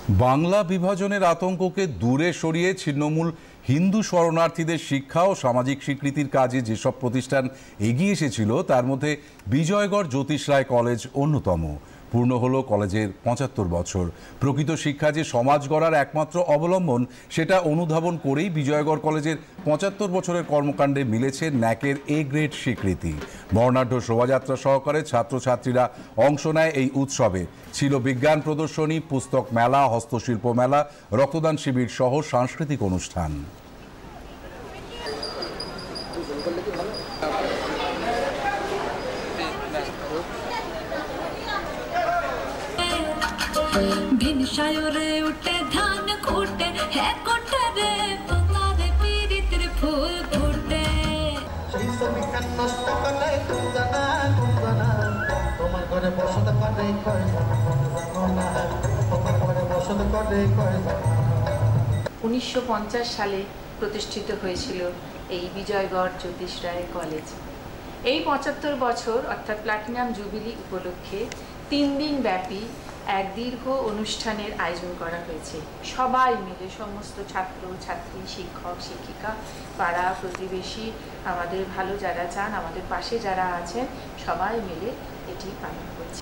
বাংলা বিভাজনের আতঙ্ককে দূরে সরিয়ে ছিন্নমূল হিন্দু শরণার্থীদের শিক্ষা ও সামাজিক স্বীকৃতির কাজে যেসব প্রতিষ্ঠান এগিয়ে এসেছিল তার মধ্যে বিজয়গড় জ্যোতিষ রায় কলেজ অন্যতম। পূর্ণ হলো কলেজের ৭৫ বছর। প্রকৃত শিক্ষা যে সমাজ গড়ার একমাত্র অবলম্বন সেটা অনুধাবন করেই বিজয়গড় কলেজের ৭৫ বছরের কর্মকাণ্ডে মিলেছে ন্যাকের এ গ্রেড স্বীকৃতি। বর্ণাঢ্য শোভাযাত্রা সহকারে ছাত্রছাত্রীরা অংশ নেয় এই উৎসবে। ছিল বিজ্ঞান প্রদর্শনী, পুস্তক মেলা, হস্তশিল্প মেলা, রক্তদান শিবির সহ সাংস্কৃতিক অনুষ্ঠান। ভিনসায়রে উঠে ধান কুটে হে কোটে রে তোমারে পীড়িতের ফুল ফুটে সেই সবিখান নষ্ট করে তুমি জানা তোমার ঘরে বসত করে কয় জানা তোমার ঘরে বসত করে কয় জানা। ১৯৫০ সালে প্রতিষ্ঠিত হয়েছিল এই বিজয়গড় জ্যোতিষ রায় কলেজ। এই ৭৫ বছর অর্থাৎ প্লাটিনাম জুবিলি উপলক্ষে ৩ দিন ব্যাপী এক দীর্ঘ অনুষ্ঠানের আয়োজন করা হয়েছে। সবাই মিলে সমস্ত ছাত্র ছাত্রী, শিক্ষক শিক্ষিকা, পাড়া প্রতিবেশী, আমাদের ভালো যারা চান, আমাদের পাশে যারা আছেন, সবাই মিলে এটি পালন করছে।